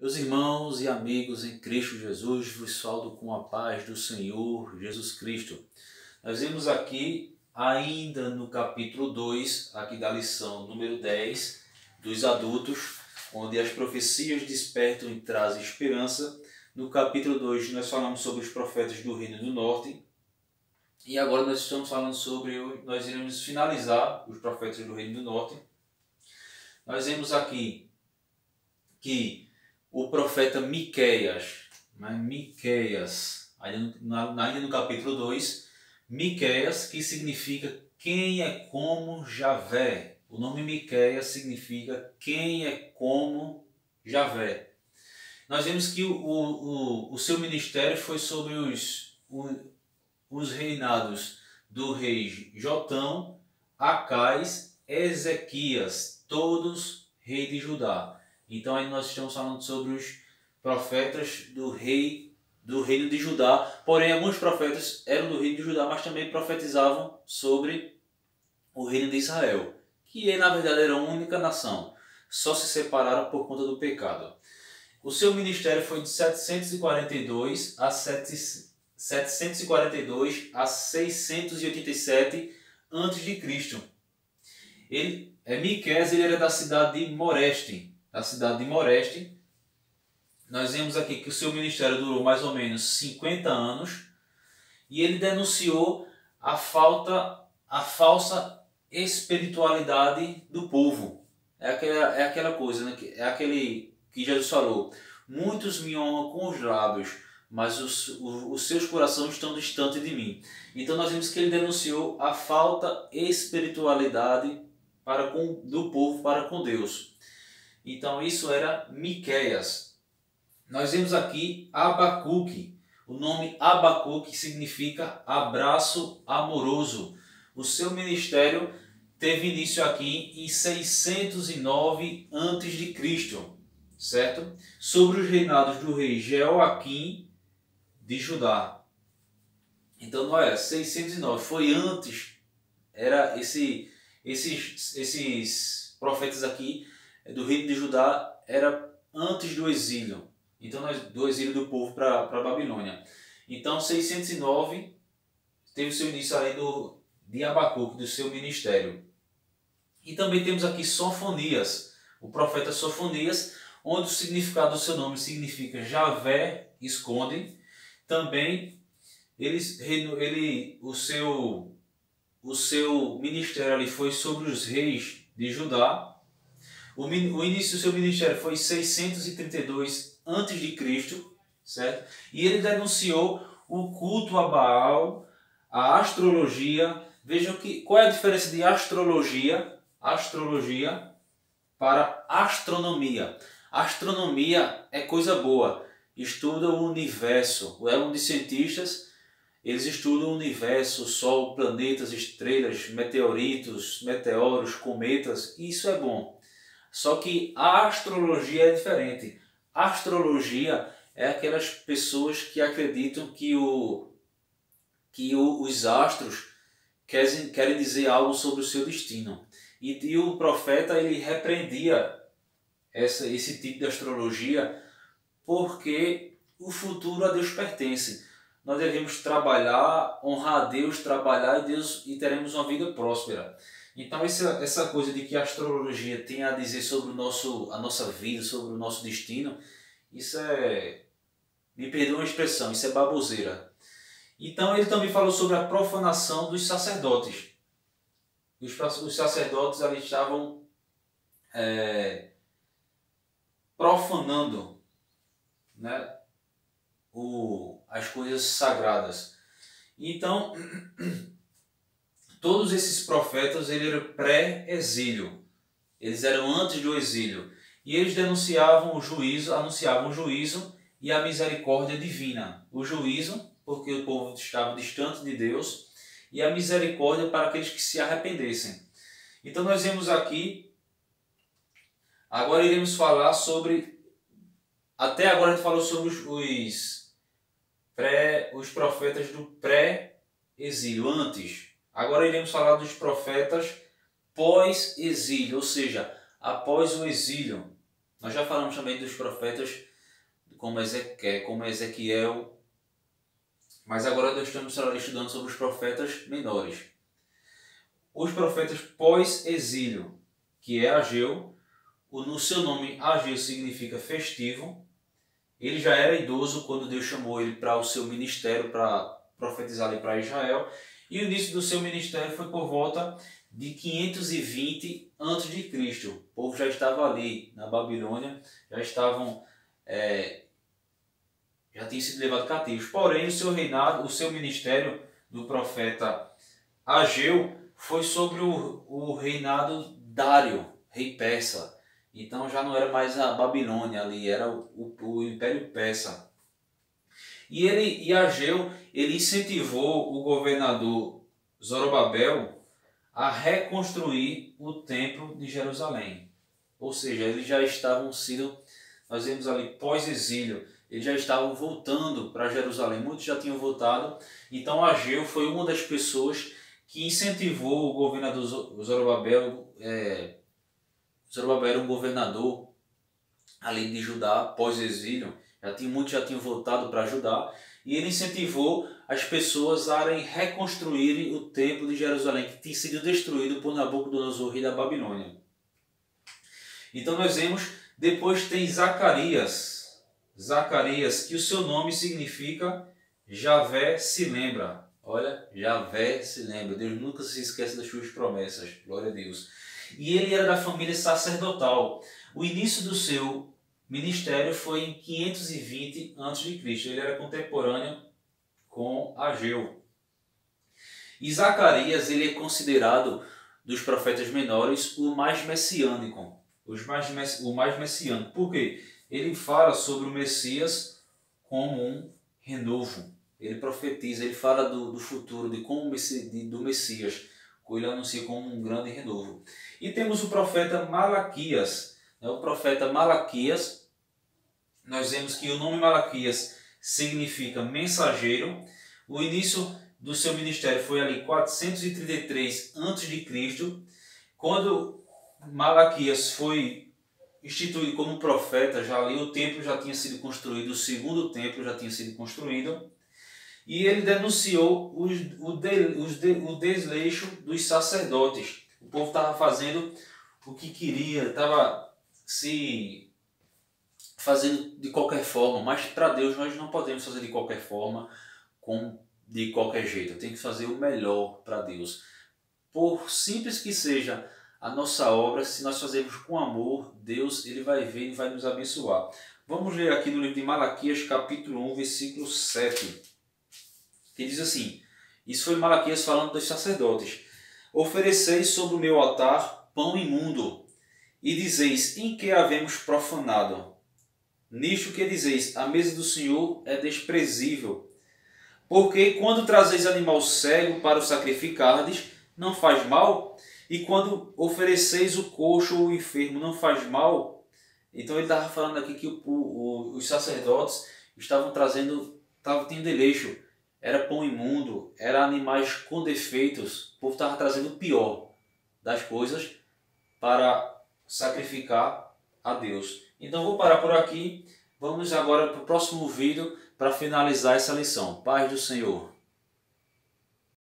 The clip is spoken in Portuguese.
Meus irmãos e amigos em Cristo Jesus, vos saúdo com a paz do Senhor Jesus Cristo. Nós vemos aqui, ainda no capítulo 2, aqui da lição número 10, dos adultos, onde as profecias despertam e trazem esperança. No capítulo 2 nós falamos sobre os profetas do Reino do Norte. E agora nós estamos falando nós iremos finalizar os profetas do Reino do Norte. Nós vemos aqui que o profeta Miqueias, ainda no capítulo 2, Miqueias, que significa quem é como Javé. O nome Miqueias significa quem é como Javé. Nós vemos que o seu ministério foi sobre os reinados do rei Jotão, Acais, Ezequias, todos reis de Judá. Então aí nós estamos falando sobre os profetas do reino de Judá. Porém, alguns profetas eram do reino de Judá, mas também profetizavam sobre o reino de Israel, que na verdade era uma única nação. Só se separaram por conta do pecado. O seu ministério foi de 742 a 687 a.C. Miqueias era da cidade de Moreste. Nós vemos aqui que o seu ministério durou mais ou menos 50 anos e ele denunciou a falsa espiritualidade do povo. É aquela coisa, né? É aquele que Jesus falou: muitos me honram com os lábios, mas os seus corações estão distantes de mim. Então nós vemos que ele denunciou a falta espiritualidade do povo para com Deus. Então isso era Miqueias. Nós vemos aqui Abacuque. O nome Abacuque significa abraço amoroso. O seu ministério teve início aqui em 609 a.C., certo? Sobre os reinados do rei Jeoaquim de Judá. Então não é 609, foi antes. Era esses profetas aqui do reino de Judá era antes do exílio. Então do exílio do povo para a Babilônia. Então 609 teve o seu início além de Abacuque, do seu ministério. E também temos aqui Sofonias, o profeta Sofonias, onde o significado do seu nome significa Javé esconde. Também o seu ministério ali foi sobre os reis de Judá. O início do seu ministério foi em 632 a.C., certo? E ele denunciou o culto a Baal, a astrologia. Vejam qual é a diferença de astrologia para astronomia. Astronomia é coisa boa, estuda o universo. É um de cientistas, eles estudam o universo, o Sol, planetas, estrelas, meteoritos, meteoros, cometas. Isso é bom. Só que a astrologia é diferente. A astrologia é aquelas pessoas que acreditam que os astros querem dizer algo sobre o seu destino. E o profeta ele repreendia esse tipo de astrologia, porque o futuro a Deus pertence. Nós devemos trabalhar, honrar a Deus, trabalhar e teremos uma vida próspera. Então essa coisa de que a astrologia tem a dizer sobre a nossa vida, sobre o nosso destino, isso me perdoa uma expressão, isso é baboseira. Então ele também falou sobre a profanação dos sacerdotes. Os sacerdotes ali estavam profanando, né, as coisas sagradas. Então todos esses profetas eram pré-exílio, eles eram antes do exílio, e eles anunciavam o juízo e a misericórdia divina. O juízo, porque o povo estava distante de Deus, e a misericórdia para aqueles que se arrependessem. Então nós vemos aqui, agora iremos falar até agora a gente falou sobre os profetas do pré-exílio, antes. Agora iremos falar dos profetas pós-exílio, ou seja, após o exílio. Nós já falamos também dos profetas como Ezequiel. Mas agora nós estamos estudando sobre os profetas menores. Os profetas pós-exílio, que é Ageu. No seu nome, Ageu significa festivo. Ele já era idoso quando Deus chamou ele para o seu ministério, para profetizar ali para Israel. E o início do seu ministério foi por volta de 520 a.C. O povo já estava ali na Babilônia, já tinham sido levados cativos. Porém, o seu reinado, o seu ministério do profeta Ageu foi sobre o reinado Dário, rei persa. Então já não era mais a Babilônia ali, era o Império Persa. E Ageu, ele incentivou o governador Zorobabel a reconstruir o templo de Jerusalém. Ou seja, eles já estavam nós vemos ali pós-exílio, eles já estavam voltando para Jerusalém, muitos já tinham voltado. Então Ageu foi uma das pessoas que incentivou o governador Zorobabel. Zorobabel era um governador ali de Judá pós-exílio, muitos já tinham voltado para Judá, e ele incentivou as pessoas a reconstruírem o templo de Jerusalém, que tinha sido destruído por Nabucodonosor, rei da Babilônia. Então nós vemos, depois tem Zacarias, que o seu nome significa Javé se lembra. Olha, Javé se lembra, Deus nunca se esquece das suas promessas, glória a Deus. E ele era da família sacerdotal. O início do seu ministério foi em 520 a.C. Ele era contemporâneo com Ageu. E Zacarias, ele é considerado, dos profetas menores, o mais messiânico. O mais messiânico. Por quê? Ele fala sobre o Messias como um renovo. Ele profetiza, ele fala do futuro, do Messias. Ele anuncia como um grande renovo. E temos o profeta Malaquias. O profeta Malaquias, nós vemos que o nome Malaquias significa mensageiro. O início do seu ministério foi ali 433 a.C., quando Malaquias foi instituído como profeta. Já ali o templo já tinha sido construído, o segundo templo já tinha sido construído. E ele denunciou o desleixo dos sacerdotes. O povo estava fazendo o que queria, estava se fazendo de qualquer forma, mas para Deus nós não podemos fazer de qualquer forma, de qualquer jeito. Tem que fazer o melhor para Deus. Por simples que seja a nossa obra, se nós fazermos com amor, Deus ele vai ver e vai nos abençoar. Vamos ler aqui no livro de Malaquias, capítulo 1, versículo 7. Que diz assim, isso foi Malaquias falando dos sacerdotes: ofereceis sobre o meu altar pão imundo, e dizeis, em que havemos profanado? Nisto que dizeis, a mesa do Senhor é desprezível. Porque quando trazeis animal cego para o sacrificardes, não faz mal? E quando ofereceis o coxo ou o enfermo, não faz mal? Então ele estava falando aqui que os sacerdotes estavam tendo desleixo. Era pão imundo, era animais com defeitos. O povo estava trazendo o pior das coisas para sacrificar a Deus. Então vou parar por aqui. Vamos agora para o próximo vídeo para finalizar essa lição. Paz do Senhor.